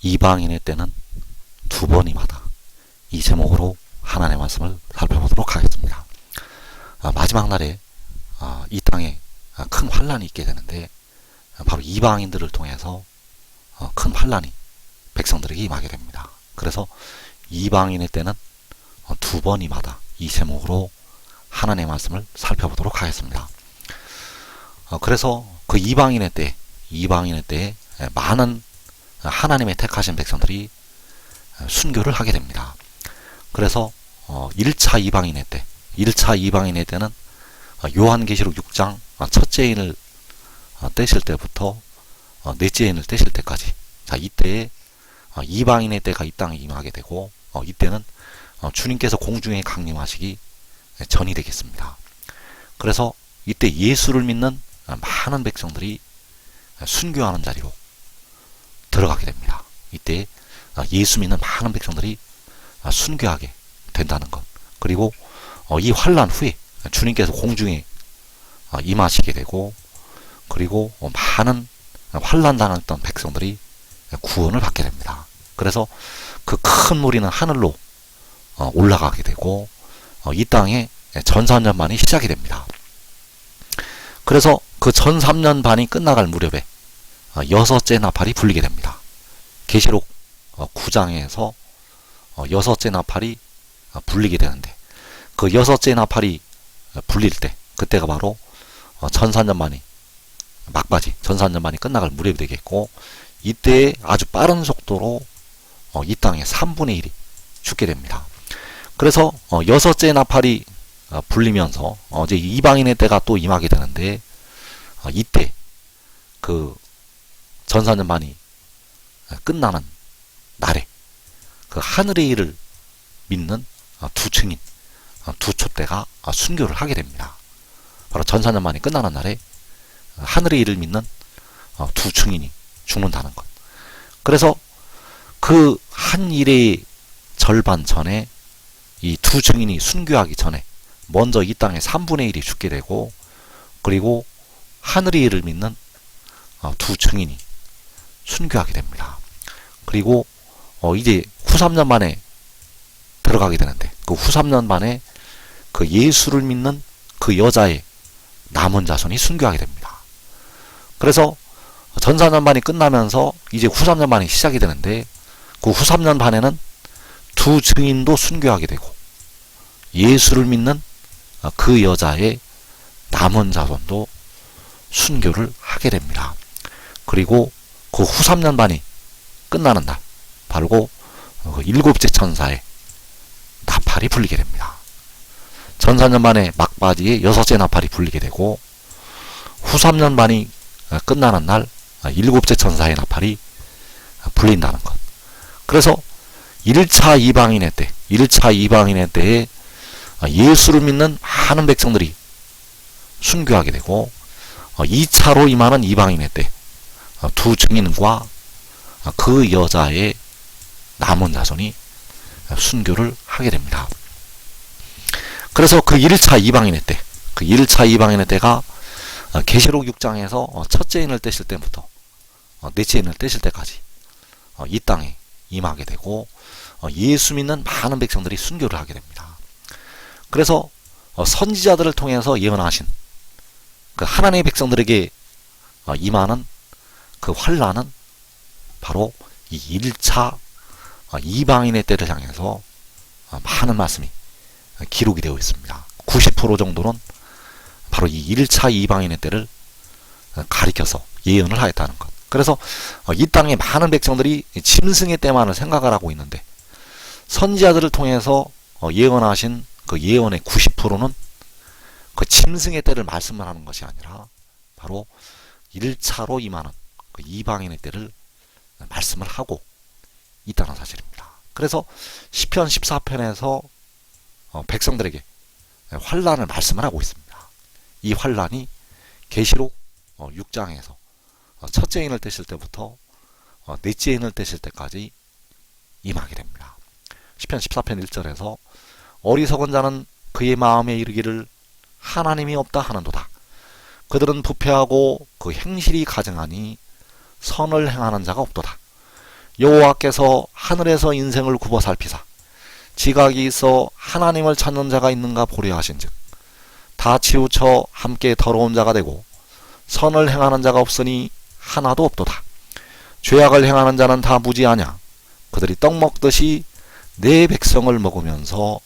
이방인의 때는 두 번이마다, 이 제목으로 하나님의 말씀을 살펴보도록 하겠습니다. 마지막 날에 이 땅에 큰 환란이 있게 되는데, 바로 이방인들을 통해서 큰 환란이 백성들에게 임하게 됩니다. 그래서 이방인의 때는 두 번이마다, 이 제목으로 하나님의 말씀을 살펴보도록 하겠습니다. 그래서 그 이방인의 때에 많은 하나님의 택하신 백성들이 순교를 하게 됩니다. 그래서 1차 이방인의 때는 요한계시록 6장 첫째 인을 떼실 때부터 넷째 인을 떼실 때까지, 이때에 이방인의 때가 이 땅에 임하게 되고, 이때는 주님께서 공중에 강림하시기 전이 되겠습니다. 그래서 이때 예수를 믿는 많은 백성들이 순교하는 자리로 들어가게 됩니다. 이때 예수 믿는 많은 백성들이 순교하게 된다는 것, 그리고 이 환란 후에 주님께서 공중에 임하시게 되고, 그리고 많은 환란 당했던 백성들이 구원을 받게 됩니다. 그래서 그 큰 무리는 하늘로 올라가게 되고, 이 땅에 전 3년 반이 시작이 됩니다. 그래서 그 전 3년 반이 끝나갈 무렵에 여섯째 나팔이 불리게 됩니다. 계시록 9장에서 여섯째 나팔이 불리게 되는데, 그 여섯째 나팔이 불릴 때, 그때가 바로 전 3년 만이 막바지, 전 3년 만이 끝나갈 무렵이 되겠고, 이때에 아주 빠른 속도로 이 땅의 3분의 1이 죽게 됩니다. 그래서 여섯째 나팔이 불리면서 이제 이방인의 때가 또 임하게 되는데, 이때 그 전 4년 만이 끝나는 날에 그 하늘의 일을 믿는 두 증인, 두 촛대가 순교를 하게 됩니다. 바로 전 4년 만이 끝나는 날에 하늘의 일을 믿는 두 증인이 죽는다는 것. 그래서 그 한 일의 절반 전에 이 두 증인이 순교하기 전에 먼저 이 땅의 3분의 1이 죽게 되고, 그리고 하늘의 일을 믿는 두 증인이 순교하게 됩니다. 그리고 이제 후 3년 만에 들어가게 되는데, 그 후 3년 만에 그 예수를 믿는 그 여자의 남은 자손이 순교하게 됩니다. 그래서 전 4년 반이 끝나면서 이제 후 3년 반이 시작이 되는데, 그 후 3년 반에는 두 증인도 순교하게 되고, 예수를 믿는 그 여자의 남은 자손도 순교를 하게 됩니다. 그리고 그 후 3년 반이 끝나는 날, 바로 그 일곱째 천사의 나팔이 불리게 됩니다. 전 4년 만에 막바지에 여섯째 나팔이 불리게 되고, 후 3년 반이 끝나는 날 일곱째 천사의 나팔이 불린다는 것. 그래서 1차 이방인의 때에 예수를 믿는 많은 백성들이 순교하게 되고, 2차로 임하는 이방인의 때 두 증인과 그 여자의 남은 자손이 순교를 하게 됩니다. 그래서 그 1차 이방인의 때가 계시록 6장에서 첫째 인을 떼실 때부터 넷째 인을 떼실 때까지 이 땅에 임하게 되고, 예수 믿는 많은 백성들이 순교를 하게 됩니다. 그래서 선지자들을 통해서 예언하신 그 하나님의 백성들에게 임하는 그 환란은 바로 이 1차 이방인의 때를 향해서 많은 말씀이 기록이 되어 있습니다. 90% 정도는 바로 이 1차 이방인의 때를 가리켜서 예언을 하였다는 것. 그래서 이 땅의 많은 백성들이 짐승의 때만을 생각을 하고 있는데, 선지자들을 통해서 예언하신 그 예언의 90%는 그 짐승의 때를 말씀을 하는 것이 아니라 바로 1차로 임하는 그 이방인의 때를 말씀을 하고 있다는 사실입니다. 그래서 시편 14편에서 백성들에게 환란을 말씀을 하고 있습니다. 이 환란이 계시록 6장에서 첫째 인을 떼실 때부터 넷째 인을 떼실 때까지 임하게 됩니다. 시편 14편 1절에서 어리석은 자는 그의 마음에 이르기를 하나님이 없다 하는도다. 그들은 부패하고 그 행실이 가증하니 선을 행하는 자가 없도다. 여호와께서 하늘에서 인생을 굽어 살피사 지각이 있어 하나님을 찾는 자가 있는가 보려 하신즉 다 치우쳐 함께 더러운 자가 되고 선을 행하는 자가 없으니 하나도 없도다. 죄악을 행하는 자는 다 무지하냐. 그들이 떡 먹듯이 내 백성을 먹으면서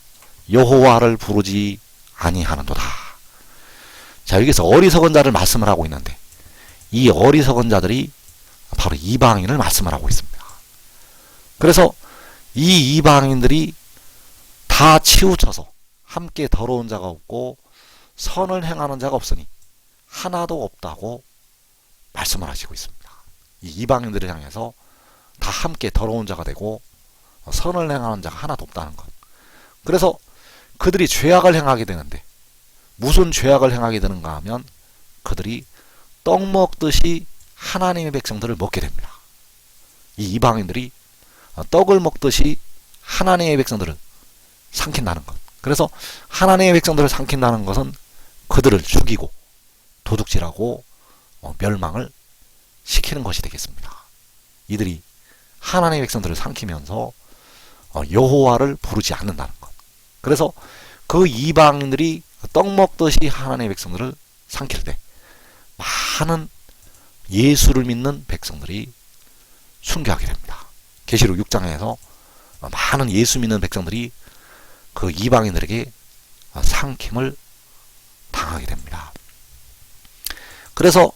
여호와를 부르지 아니하는도다. 자, 여기서 어리석은 자를 말씀을 하고 있는데 이 어리석은 자들이 바로 이방인을 말씀을 하고 있습니다. 그래서 이 이방인들이 다 치우쳐서 함께 더러운 자가 없고 선을 행하는 자가 없으니 하나도 없다고 말씀을 하시고 있습니다. 이 이방인들을 향해서 다 함께 더러운 자가 되고 선을 행하는 자가 하나도 없다는 것. 그래서 그들이 죄악을 행하게 되는데 무슨 죄악을 행하게 되는가 하면 그들이 떡 먹듯이 하나님의 백성들을 먹게 됩니다. 이 이방인들이 떡을 먹듯이 하나님의 백성들을 삼킨다는 것. 그래서 하나님의 백성들을 삼킨다는 것은 그들을 죽이고 도둑질하고 멸망을 시키는 것이 되겠습니다. 이들이 하나님의 백성들을 삼키면서 여호와를 부르지 않는다는 것. 그래서 그 이방인들이 떡 먹듯이 하나님의 백성들을 삼킬 때 많은 예수를 믿는 백성들이 순교하게 됩니다. 계시록 6장에서 많은 예수 믿는 백성들이 그 이방인들에게 삼킴을 당하게 됩니다. 그래서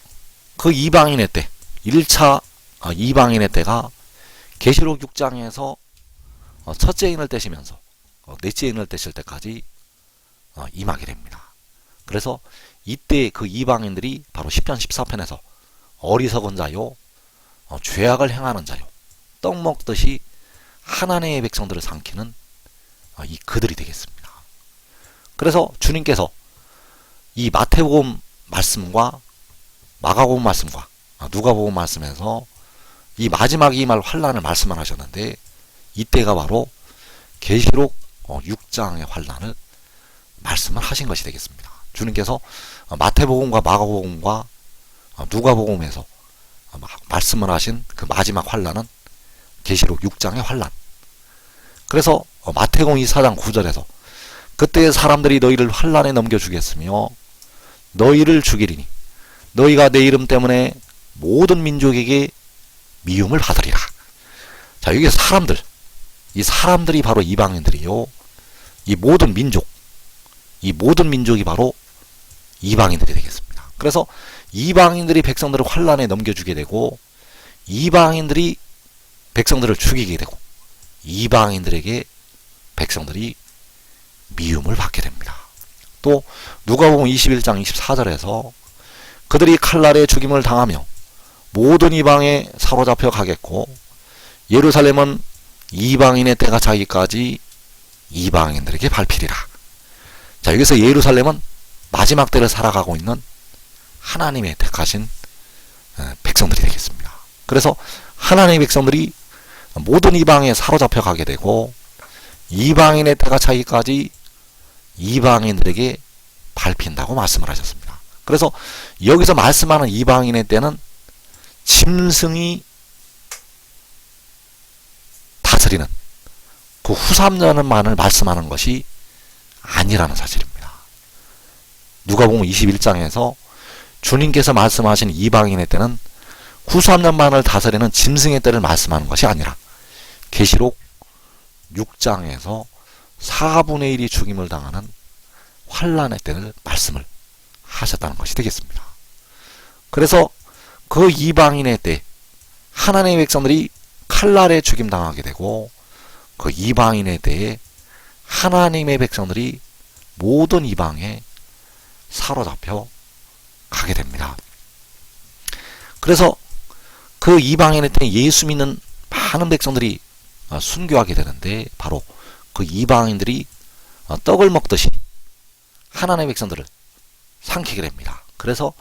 그 이방인의 때 1차 이방인의 때가 계시록 6장에서 첫째 인을 떼시면서 넷째 인을 떼실 때까지 임하게 됩니다. 그래서 이때 그 이방인들이 바로 10편 14편에서 어리석은 자요 죄악을 행하는 자요 떡 먹듯이 하나님의 백성들을 삼키는 이 그들이 되겠습니다. 그래서 주님께서 이 마태복음 말씀과 마가복음 말씀과 누가복음 말씀에서 이 마지막 임할 환란을 말씀을 하셨는데 이때가 바로 계시록 6장의 환란을 말씀을 하신 것이 되겠습니다. 주님께서 마태복음과 마가복음과 누가복음에서 말씀을 하신 그 마지막 환란은 계시록 6장의 환란. 그래서 마태복음 24장 9절에서 그때 사람들이 너희를 환란에 넘겨주겠으며 너희를 죽이리니 너희가 내 이름 때문에 모든 민족에게 미움을 받으리라. 자, 여기 사람들, 이 사람들이 바로 이방인들이요. 이 모든 민족이 바로 이방인들이 되겠습니다. 그래서 이방인들이 백성들을 환란에 넘겨주게 되고 이방인들이 백성들을 죽이게 되고 이방인들에게 백성들이 미움을 받게 됩니다. 또 누가복음 21장 24절에서 그들이 칼날에 죽임을 당하며 모든 이방에 사로잡혀 가겠고 예루살렘은 이방인의 때가 차기까지 이방인들에게 밟히리라. 자, 여기서 예루살렘은 마지막 때를 살아가고 있는 하나님의 택하신 백성들이 되겠습니다. 그래서 하나님의 백성들이 모든 이방에 사로잡혀 가게 되고 이방인의 때가 차기까지 이방인들에게 밟힌다고 말씀을 하셨습니다. 그래서 여기서 말씀하는 이방인의 때는 짐승이 다스리는 그 후 3년만을 말씀하는 것이 아니라는 사실입니다. 누가복음 21장에서 주님께서 말씀하신 이방인의 때는 후 3년만을 다스리는 짐승의 때를 말씀하는 것이 아니라 계시록 6장에서 4분의 1이 죽임을 당하는 환란의 때를 말씀을 하셨다는 것이 되겠습니다. 그래서 그 이방인의 때 하나님의 백성들이 칼날에 죽임당하게 되고 그 이방인의 때에 하나님의 백성들이 모든 이방에 사로잡혀 가게 됩니다. 그래서 그 이방인의 때 예수 믿는 많은 백성들이 순교하게 되는데 바로 그 이방인들이 떡을 먹듯이 하나님의 백성들을 삼키게 됩니다. 그래서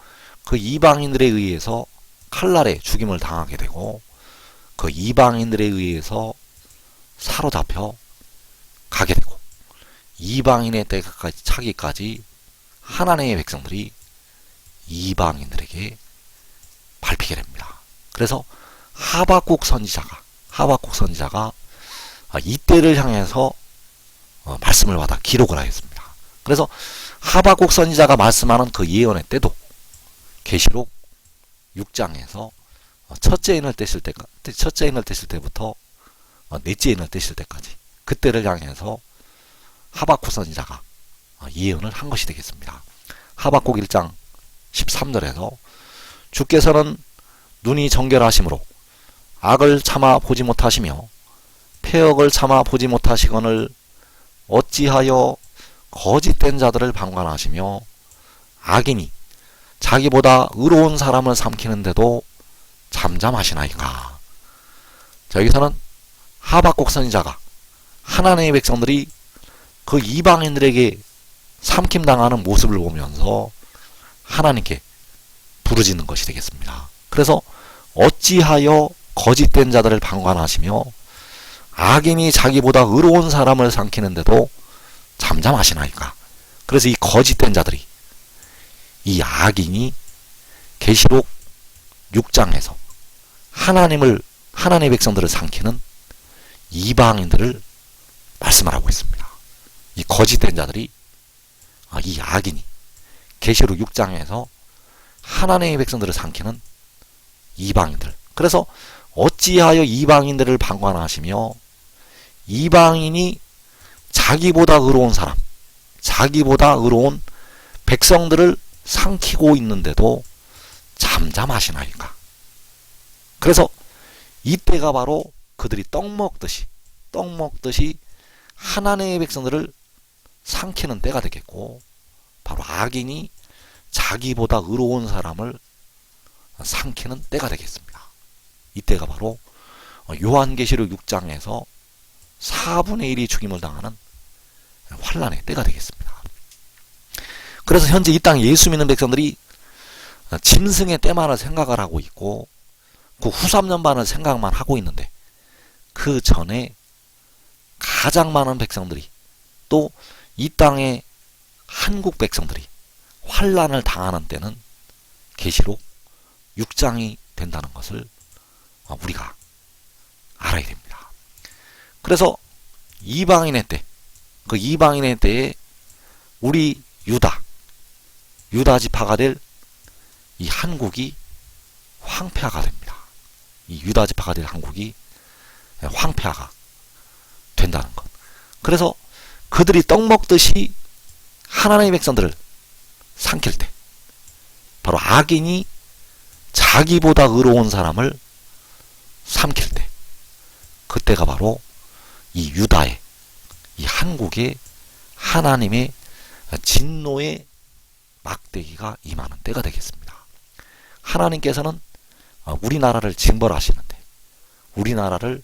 그 이방인들에 의해서 칼날에 죽임을 당하게 되고 그 이방인들에 의해서 사로잡혀 가게 되고 이방인의 때가 차기까지 하나님의 백성들이 이방인들에게 밟히게 됩니다. 그래서 하박국 선지자가 하박국 선지자가 이때를 향해서 말씀을 받아 기록을 하였습니다. 그래서 하박국 선지자가 말씀하는 그 예언의 때도 계시록 6장에서 첫째 인을 떼실 때부터 넷째 인을 떼실 때까지 그때를 향해서 하박국 선지자가 예언을 한 것이 되겠습니다. 하박국 1장 13절에서 주께서는 눈이 정결하심으로 악을 참아 보지 못하시며 폐역을 참아 보지 못하시거늘 어찌하여 거짓된 자들을 방관하시며 악인이 자기보다 의로운 사람을 삼키는데도 잠잠하시나이까. 자, 여기서는 하박국 선지자가 하나님의 백성들이 그 이방인들에게 삼킴당하는 모습을 보면서 하나님께 부르짖는 것이 되겠습니다. 그래서 어찌하여 거짓된 자들을 방관하시며 악인이 자기보다 의로운 사람을 삼키는데도 잠잠하시나이까. 그래서 이 거짓된 자들이, 이 악인이 계시록 6장에서 하나님의 백성들을 삼키는 이방인들을 말씀하라고 했습니다. 이 거짓된 자들이, 이 악인이 계시록 6장에서 하나님의 백성들을 삼키는 이방인들. 그래서 어찌하여 이방인들을 방관하시며 이방인이 자기보다 의로운 사람, 자기보다 의로운 백성들을 삼키고 있는데도 잠잠하시나이까. 그래서 이때가 바로 그들이 떡 먹듯이 하나님의 백성들을 삼키는 때가 되겠고, 바로 악인이 자기보다 의로운 사람을 삼키는 때가 되겠습니다. 이때가 바로 요한계시록 6장에서 4분의 1이 죽임을 당하는 환란의 때가 되겠습니다. 그래서 현재 이 땅에 예수 믿는 백성들이 짐승의 때만을 생각을 하고 있고 그 후 3년반을 생각만 하고 있는데, 그 전에 가장 많은 백성들이, 또 이 땅의 한국 백성들이 환란을 당하는 때는 계시록 6장이 된다는 것을 우리가 알아야 됩니다. 그래서 이방인의 때, 그 이방인의 때에 우리 유다 지파가 될 이 한국이 황폐화가 됩니다. 이 유다 지파가 될 한국이 황폐화가 된다는 것. 그래서 그들이 떡 먹듯이 하나님의 백성들을 삼킬 때, 바로 악인이 자기보다 의로운 사람을 삼킬 때, 그때가 바로 이 유다의, 이 한국의 하나님의 진노의 막대기가 임하는 때가 되겠습니다. 하나님께서는 우리나라를 징벌하시는데, 우리나라를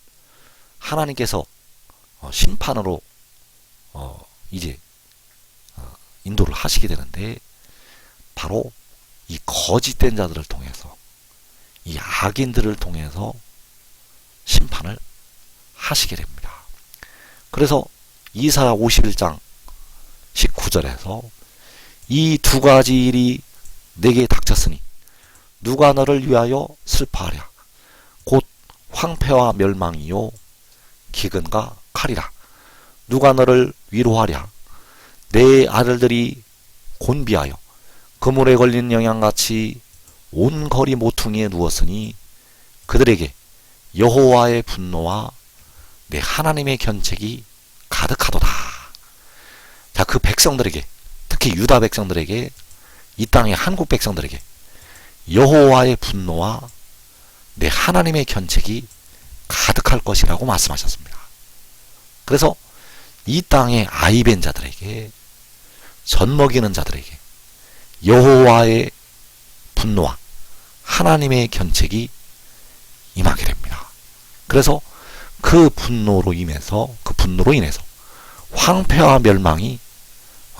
하나님께서 심판으로 이제 인도를 하시게 되는데, 바로 이 거짓된 자들을 통해서, 이 악인들을 통해서 심판을 하시게 됩니다. 그래서 이사야 51장 19절에서 이 두 가지 일이 내게 닥쳤으니 누가 너를 위하여 슬퍼하랴. 곧 황폐와 멸망이요 기근과 칼이라. 누가 너를 위로하랴. 내 아들들이 곤비하여 그물에 걸린 영양같이 온 거리 모퉁이에 누웠으니 그들에게 여호와의 분노와 내 하나님의 견책이 가득하도다. 자, 그 백성들에게, 특히 유다 백성들에게, 이 땅의 한국 백성들에게 여호와의 분노와 내 하나님의 견책이 가득할 것이라고 말씀하셨습니다. 그래서 이 땅의 아이벤 자들에게, 젖먹이는 자들에게 여호와의 분노와 하나님의 견책이 임하게 됩니다. 그래서 그 분노로 인해서 황폐와 멸망이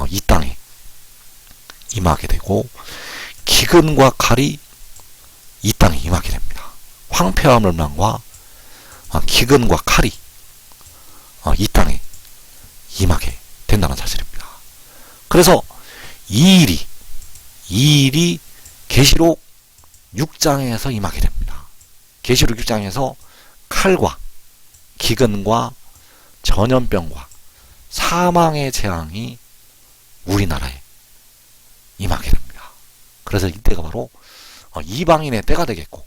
이 땅에 임하게 되고, 기근과 칼이 이 땅에 임하게 됩니다. 황폐와 멸망과 기근과 칼이 이 땅에 임하게 된다는 사실입니다. 그래서 이 일이 계시록 6장에서 임하게 됩니다. 계시록 6장에서 칼과 기근과 전염병과 사망의 재앙이 우리나라에 임하게 됩니다. 그래서 이때가 바로 이방인의 때가 되겠고,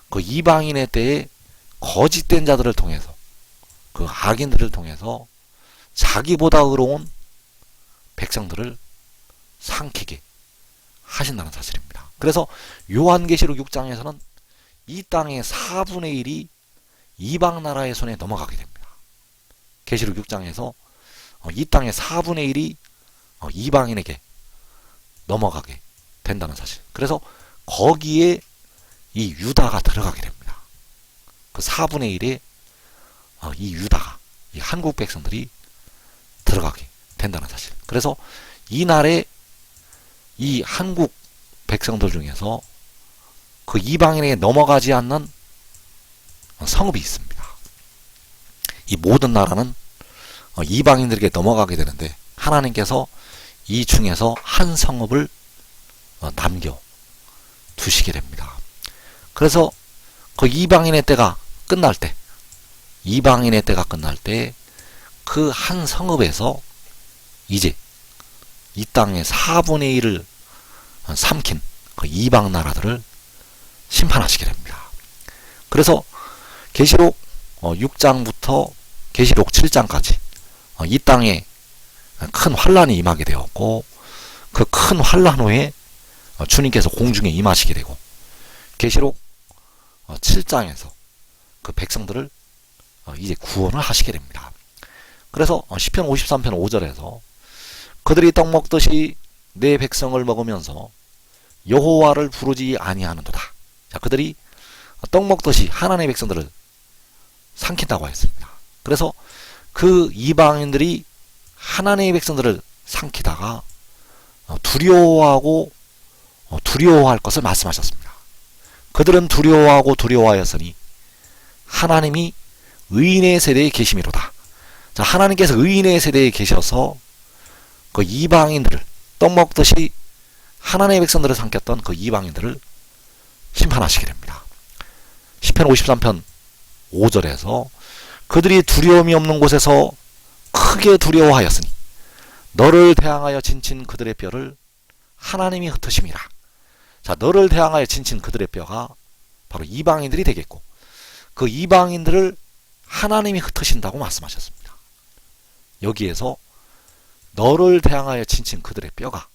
그 이방인의 때에 거짓된 자들을 통해서, 그 악인들을 통해서 자기보다 의로운 백성들을 삼키게 하신다는 사실입니다. 그래서 요한계시록 6장에서는 이 땅의 4분의 1이 이방 나라의 손에 넘어가게 됩니다. 계시록 6장에서 이 땅의 4분의 1이 이방인에게 넘어가게 된다는 사실. 그래서 거기에 이 유다가 들어가게 됩니다. 그 4분의 1에 이 유다가, 이 한국 백성들이 들어가게 된다는 사실. 그래서 이날에 이 한국 백성들 중에서 그 이방인에게 넘어가지 않는 성읍이 있습니다. 이 모든 나라는 이방인들에게 넘어가게 되는데, 하나님께서 이 중에서 한 성읍을 남겨 두시게 됩니다. 그래서 그 이방인의 때가 끝날 때, 그 한 성읍에서 이제 이 땅의 4분의 1을 삼킨 그 이방 나라들을 심판하시게 됩니다. 그래서 계시록 6장부터 계시록 7장까지 이 땅에 큰 환란이 임하게 되었고, 그 큰 환란 후에 주님께서 공중에 임하시게 되고, 계시록 7장에서 그 백성들을 이제 구원을 하시게 됩니다. 그래서 시편 53편 5절에서 그들이 떡 먹듯이 내 백성을 먹으면서 여호와를 부르지 아니하는도다. 자, 그들이 떡 먹듯이 하나님의 백성들을 삼킨다고 했습니다. 그래서 그 이방인들이 하나님의 백성들을 삼키다가 두려워할 것을 말씀하셨습니다. 그들은 두려워하였으니 하나님이 의인의 세대에 계심이로다. 자, 하나님께서 의인의 세대에 계셔서 그 이방인들을 떡 먹듯이 하나님의 백성들을 삼켰던 그 이방인들을 심판하시게 됩니다. 시편 53편 5절에서 그들이 두려움이 없는 곳에서 크게 두려워하였으니 너를 대항하여 진친 그들의 뼈를 하나님이 흩으심이라. 자, 너를 대항하여 진친 그들의 뼈가 바로 이방인들이 되겠고, 그 이방인들을 하나님이 흩으신다고 말씀하셨습니다. 여기에서 너를 대항하여 진친 그들의 뼈가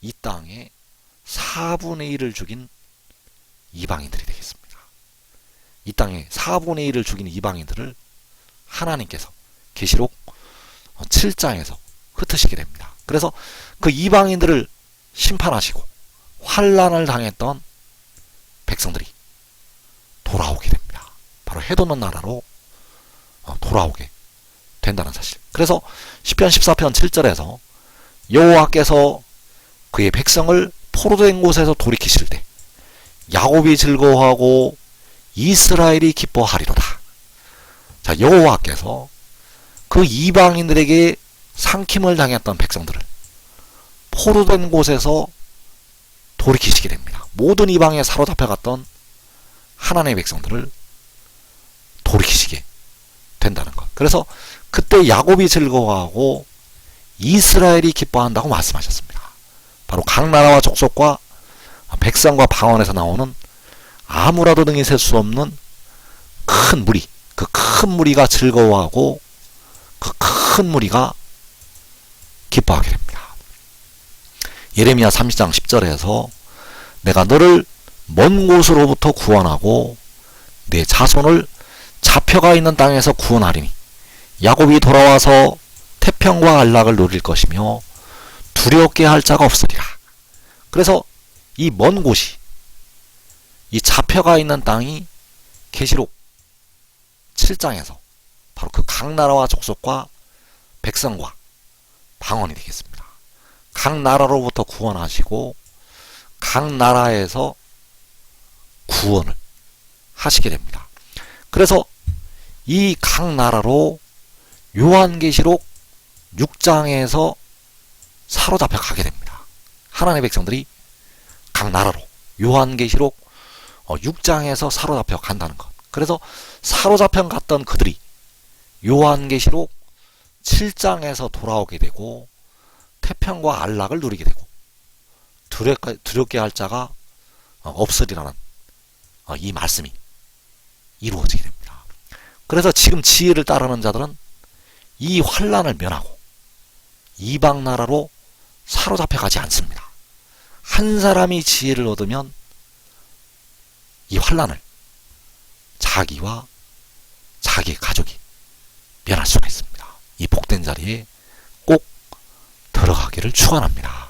이 땅에 4분의 1을 죽인 이방인들이 되겠습니다. 이 땅에 4분의 1을 죽인 이방인들을 하나님께서 계시록 7장에서 흩으시게 됩니다. 그래서 그 이방인들을 심판하시고 환란을 당했던 백성들이 돌아오게 됩니다. 바로 해돋는 나라로 돌아오게 된다는 사실. 그래서 시편 14편 7절에서 여호와께서 그의 백성을 포로된 곳에서 돌이키실 때 야곱이 즐거워하고 이스라엘이 기뻐하리로다. 자, 여호와께서 그 이방인들에게 삼킴을 당했던 백성들을 포로된 곳에서 돌이키시게 됩니다. 모든 이방에 사로잡혀갔던 하나님의 백성들을 돌이키시게 된다는 것. 그래서 그때 야곱이 즐거워하고 이스라엘이 기뻐한다고 말씀하셨습니다. 바로 각 나라와 족속과 백성과 방언에서 나오는 아무라도 능히 셀 수 없는 큰 무리, 그 큰 무리가 즐거워하고 그 큰 무리가 기뻐하게 됩니다. 예레미야 30장 10절에서 내가 너를 먼 곳으로부터 구원하고 내 자손을 잡혀가 있는 땅에서 구원하리니 야곱이 돌아와서 태평과 안락을 누릴 것이며 두렵게 할 자가 없으리라. 그래서 이 먼 곳이, 이 잡혀가 있는 땅이 계시록 7장에서 바로 그 각 나라와 족속과 백성과 방언이 되겠습니다. 각 나라로부터 구원하시고 각 나라에서 구원을 하시게 됩니다. 그래서 이 각 나라로 요한계시록 6장에서 사로잡혀 가게 됩니다. 하나님의 백성들이 각 나라로 요한계시록 6장에서 사로잡혀 간다는 것. 그래서 사로잡혀 갔던 그들이 요한계시록 7장에서 돌아오게 되고 태평과 안락을 누리게 되고 두렵게 할 자가 없으리라는 이 말씀이 이루어지게 됩니다. 그래서 지금 지혜를 따르는 자들은 이 환란을 면하고 이방 나라로 사로잡혀 가지 않습니다. 한 사람이 지혜를 얻으면 이 환란을 자기와 자기 가족이 면할 수가 있습니다. 이 복된 자리에 꼭 들어가기를 축원합니다.